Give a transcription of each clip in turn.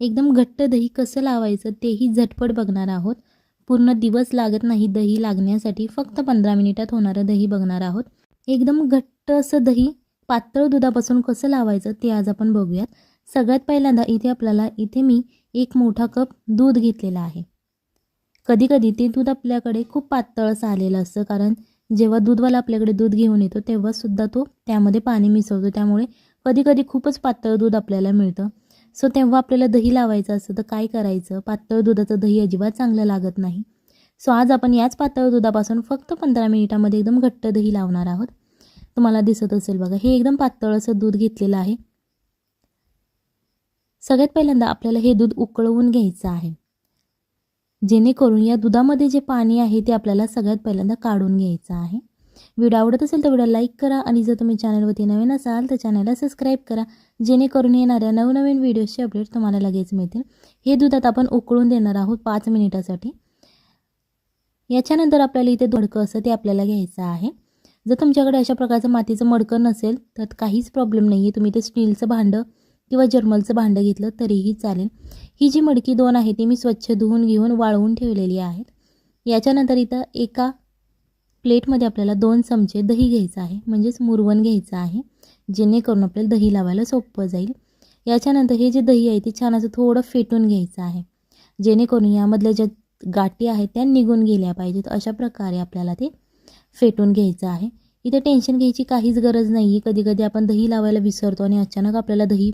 एकदम घट्ट दही कसं लावायचं तेही झटपट बघणार आहोत. पूर्ण दिवस लागत नाही दही लागण्यासाठी, फक्त 15 मिनिटात होणारं दही बघणार आहोत. एकदम घट्ट असं दही पातळ दुधापासून कसं लावायचं ते आज आपण बघूयात. सगळ्यात पहिल्यांदा इथे मी 1 मोठा कप दूध घेतलेला आहे. कधी ते दूध आपल्याकडे खूप पातळ असं आलेलं असतं, कारण जेव्हा दूधवाला आपल्याकडे दूध घेऊन येतो तेव्हा सुद्धा तो त्यामध्ये पाणी मिसळतो, त्यामुळे कधी खूपच पातळ दूध आपल्याला मिळतं. सो तेव्हा आपल्याला दही लावायचं असतं तर काय करायचं, पातळ दुधाचं दही अजिबात चांगलं लागत नाही. सो आज आपण याच पातळ दुधापासून फक्त 15 मिनिटामध्ये एकदम घट्ट दही लावणार आहोत. तुम्हाला दिसत असेल बघा, हे एकदम पातळ असं दूध घेतलेलं आहे. सगळ्यात पहिल्यांदा आपल्याला हे दूध उकळवून घ्यायचं आहे, जेणेकरून या दुधामध्ये जे पाणी आहे ते आपल्याला सगळ्यात पहिल्यांदा काढून घ्यायचं आहे. व्हिडिओ आवडत असेल तर व्हिडिओ लाईक करा आणि जर तुम्ही चॅनलवरती नवीन असाल तर चॅनलला सबस्क्राईब करा, जेणेकरून येणाऱ्या नवनवीन व्हिडिओचे अपडेट तुम्हाला लगेच मिळतील. हे दूध आता आपण उकळून देणार आहोत 5 मिनिटासाठी. याच्यानंतर आपल्याला इथे मडकं असं ते आपल्याला घ्यायचं आहे. जर तुमच्याकडे अशा प्रकारचं मातीचं मडकं नसेल तर काहीच प्रॉब्लेम नाही आहे, तुम्ही ते स्टीलचं भांडं किंवा जर्मलचं भांडं घेतलं तरीही चालेल. ही जी मडकी 2 आहे ती मी स्वच्छ धुवून घेऊन वाळवून ठेवलेली आहेत. याच्यानंतर इथं एका प्लेटमध्ये आपल्याला 2 चमचे दही घ्यायचं आहे, म्हणजेच मुरवण घ्यायचं आहे, जेणेकरून आपल्याला दही लावायला सोपं जाईल. याच्यानंतर हे जे दही आहे ते छान असं थोडं फेटून घ्यायचं आहे, जेणेकरून यामधल्या ज्या गाठी आहेत त्या निघून गेल्या पाहिजेत. अशा प्रकारे आपल्याला ते फेटून घ्यायचं आहे. इथे टेन्शन घ्यायची काहीच गरज नाही आहे. कधी आपण दही लावायला विसरतो आणि अचानक आपल्याला दही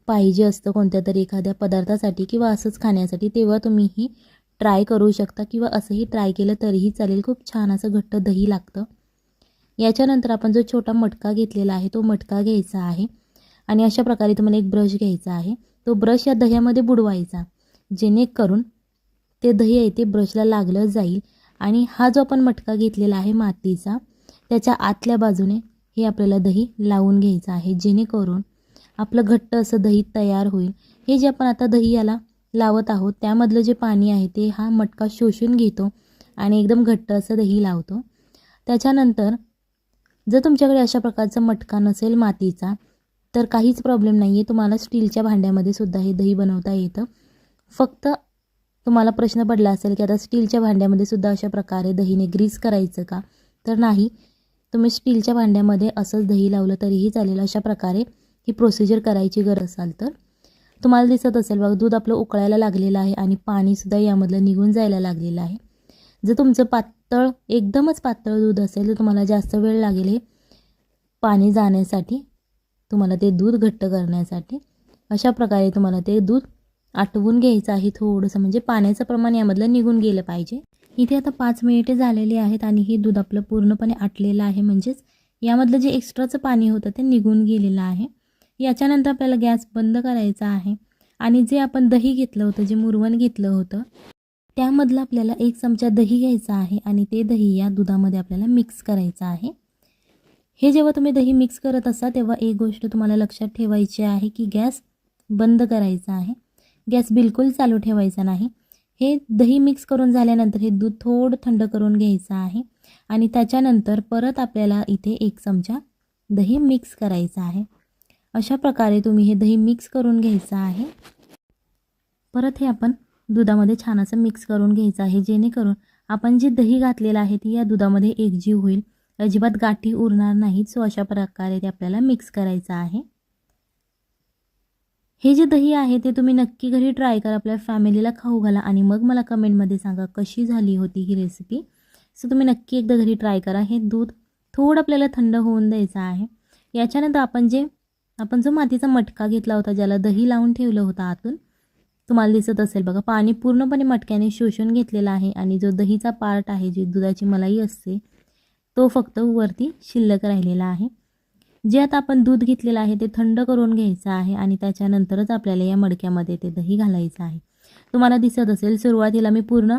पाहिजे असतं कोणत्या तरी एखाद्या पदार्थासाठी किंवा असंच खाण्यासाठी, तेव्हा तुम्ही ही ट्राय करू शकता किंवा असंही ट्राय केलं तरीही चालेल. खूप छान असं घट्ट दही लागतं. याच्यानंतर आपण जो छोटा मटका घेतलेला आहे तो मटका घ्यायचा आहे आणि अशा प्रकारे तुम्हाला एक ब्रश घ्यायचा आहे. तो ब्रश या दह्यामध्ये बुडवायचा, जेणेकरून ते दही आहे ते ब्रशला लागलं जाईल. आणि हा जो आपण मटका घेतलेला आहे मातीचा, त्याच्या आतल्या बाजूने हे आपल्याला दही लावून घ्यायचं आहे, जेणेकरून आपलं घट्ट असं दही तयार होईल. हे जे आपण आता दही याला लावत आहोत त्यामधलं जे पाणी आहे ते हा मटका शोषून घेतो आणि एकदम घट्ट असं दही लावतो. त्याच्यानंतर जर तुमच्याकडे अशा प्रकारचा मटका नसेल मातीचा तर काहीच प्रॉब्लेम नाही आहे, तुम्हाला स्टीलच्या भांड्यामध्ये सुद्धा हे दही बनवता येतं. फक्त तुम्हाला प्रश्न पडला असेल की आता स्टीलच्या भांड्यामध्ये सुद्धा अशा प्रकारे दहीने ग्रीस करायचं का, तर नाही, तुम्ही स्टीलच्या भांड्यामध्ये असंच दही लावलं तरीही चालेल. अशा प्रकारे ही प्रोसिजर करायची गरज असाल तर. तुम्हाला दिसत असेल बघा, दूध आपलं उकळायला लागलेलं आहे आणि पाणीसुद्धा यामधलं निघून जायला लागलेलं आहे. जर तुमचं पातळ एकदमच पातळ दूध असेल तर तुम्हाला जास्त वेळ लागेल हे पाणी जाण्यासाठी, तुम्हाला ते दूध घट्ट करण्यासाठी. अशा प्रकारे तुम्हाला ते दूध आटवून घ्यायचं आहे थोडंसं, म्हणजे पाण्याचं प्रमाण यामधलं निघून गेलं पाहिजे. इथे आता 5 मिनिटे झालेली आहेत आणि हे दूध आपलं पूर्णपणे आटलेलं आहे, म्हणजेच यामधलं जे एक्स्ट्राचं पाणी होतं ते निघून गेलेलं आहे. याच्यानंतर आपल्याला गॅस बंद करायचा आहे आणि जे आपण दही घेतलं होतं, जे मुरवण घेतलं होतं, त्यामधलं आपल्याला 1 चमचा दही घ्यायचा आहे आणि ते दही या दुधामध्ये आपल्याला मिक्स करायचं आहे. हे जेव्हा तुम्ही दही मिक्स करत असा तेव्हा एक गोष्ट तुम्हाला लक्षात ठेवायची आहे की गॅस बंद करायचा आहे, गॅस बिलकुल चालू ठेवायचा नाही. हे दही मिक्स करून झाल्यानंतर हे दूध थोडं थंड करून घ्यायचं आहे आणि त्याच्यानंतर परत आपल्याला इथे 1 चमचा दही मिक्स करायचं आहे. अशा प्रकारे तुम्ही हे दही मिक्स करून घ्यायचं आहे. परत हे आपण दुधामध्ये छान असं मिक्स करून घ्यायचं आहे, जेणेकरून आपण जे दही घातलेलं आहे ती या दुधामध्ये एकजीव होईल, अजिबात गाठी उरणार नाहीत. सो अशा प्रकारे ते आपल्याला मिक्स करायचं आहे. हे जे दही आहे ते तुम्ही नक्की घरी ट्राय करा, आपल्या फॅमिलीला खाऊ घाला आणि मग मला कमेंटमध्ये सांगा कशी झाली होती ही रेसिपी. सो तुम्ही नक्की एकदा घरी ट्राय करा. हे दूध थोडं आपल्याला थंड होऊन द्यायचं आहे. याच्यानंतर आपण जो मातीचा मटका घेतला होता, ज्याला दही लावून ठेवलं होतं आतून, तुम्हाला दिसत असेल बघा, पाणी पूर्णपणे मटक्याने शोषून घेतलेला आहे आणि जो दहीचा पार्ट आहे, जी दुधाची मलाई असते, तो फक्त वरती शिल्लक राहिलेला आहे. जे आता आपण दूध घेतलेलं आहे ते थंड करून घ्यायचं आहे आणि त्याच्यानंतरच आपल्याला या मडक्यामध्ये ते दही घालायचं आहे. तुम्हाला दिसत असेल सुरुवातीला मी पूर्ण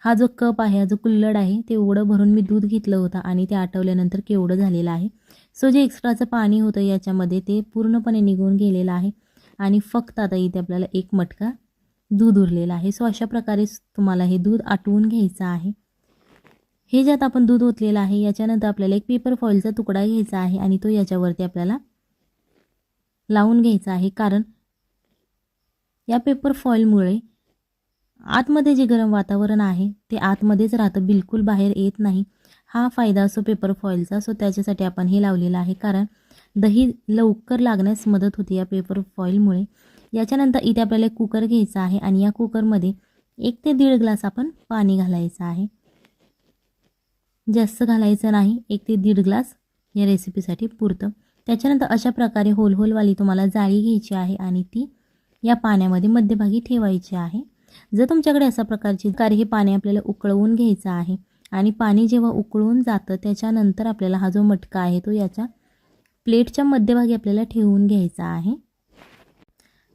हा जो कप आहे, हा जो कुल्हड आहे, ते एवढं भरून मी दूध घेतलं होतं आणि ते आटवल्यानंतर केवढं झालेलं आहे. सो जे एक्स्ट्राचं पाणी होतं याच्यामध्ये ते पूर्णपणे निघून गेलेलं आहे आणि फक्त आता इथे आपल्याला 1 मटका दूध उरलेलं आहे. सो अशा प्रकारे तुम्हाला हे दूध आटवून घ्यायचं आहे. हे ज्यात आपण दूध ओतलेलं आहे याच्यानंतर आपल्याला एक पेपर फॉइलचा तुकडा घ्यायचा आहे आणि तो याच्यावरती आपल्याला लावून घ्यायचा आहे, कारण या पेपर फॉईलमुळे आतमध्ये जे गरम वातावरण आहे ते आतमध्येच राहतं, बिलकुल बाहेर येत नाही. हा फायदा असो पेपर फॉईलचा. सो त्याच्यासाठी आपण हे लावलेलं आहे, कारण दही लवकर लागण्यास मदत होते या पेपर फॉईलमुळे. याच्यानंतर इथे आपल्याला एक कुकर घ्यायचा आहे आणि या कुकरमध्ये 1 ते 1.5 ग्लास आपण पाणी घालायचं आहे. जास्त घालायचं नाही, 1 ते 1.5 ग्लास या रेसिपीसाठी पुरतं. त्याच्यानंतर अशा प्रकारे होलवाली तुम्हाला जाळी घ्यायची आहे आणि ती या पाण्यामध्ये मध्यभागी ठेवायची आहे. जर तुमच्याकडे अशा प्रकारची हे पाणी आपल्याला उकळवून घ्यायचं आहे आणि पाणी जेव्हा उकळून जातं त्याच्यानंतर आपल्याला हा जो मटका आहे तो याच्या प्लेटच्या मध्यभागी आपल्याला ठेवून घ्यायचा आहे.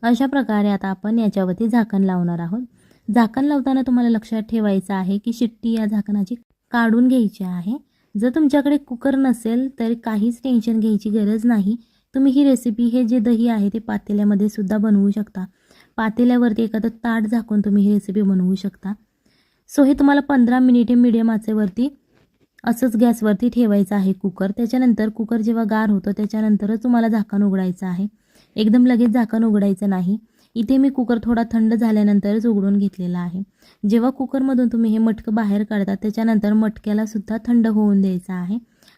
अशा प्रकारे आता आपण याच्यावरती झाकण लावणार आहोत. झाकण लावताना तुम्हाला लक्षात ठेवायचं आहे की शिट्टी या झाकणाची काढून घ्यायची आहे. जर तुमच्याकडे कुकर नसेल तर काहीच टेन्शन घ्यायची गरज नाही. तुम्ही ही रेसिपी हे जे दही आहे ते पातेल्यामध्ये सुद्धा बनवू शकता. पातेल्यावरती एखादं ताट झाकून तुम्ही ही रेसिपी बनवू शकता. सो हे तुम्हाला 15 मिनिटे मीडियम आचेवरती असंच गॅसवरती ठेवायचं आहे कुकर. त्याच्यानंतर कुकर जेव्हा गार होतं त्याच्यानंतरच तुम्हाला झाकण उघडायचं आहे, एकदम लगेच झाकण उघडायचं नाही. इथे मी कुकर थोडा थंड झाल्यानंतरच उघडून घेतलेला आहे. जेव्हा कुकरमधून तुम्ही हे मटकं बाहेर काढता त्याच्यानंतर मटक्याला सुद्धा थंड होऊन द्यायचं आहे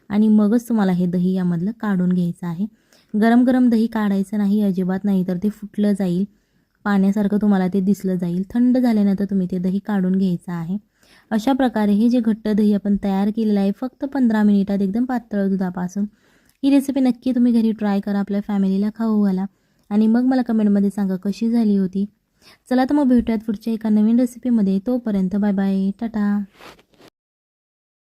आणि मगच तुम्हाला हे दही यामधलं काढून घ्यायचं आहे. गरम गरम दही काढायचं नाही अजिबात, नाही तर ते फुटलं जाईल, पाण्यासारखं तुम्हाला ते दिसलं जाईल. थंड झाल्यानंतर तुम्ही ते दही काढून घ्यायचं आहे. अशा प्रकारे हे जे घट्ट दही आपण तयार केलेलं आहे फक्त 15 मिनिटात एकदम पातळ दुधापासून, ही रेसिपी नक्की तुम्ही घरी ट्राय करा, आपल्या फॅमिलीला खाऊ घाला आणि मग मला कमेंटमध्ये सांगा कशी झाली होती. चला तर मग भेटूयात पुढच्या एका नवीन रेसिपीमध्ये. तोपर्यंत बाय बाय, टाटा.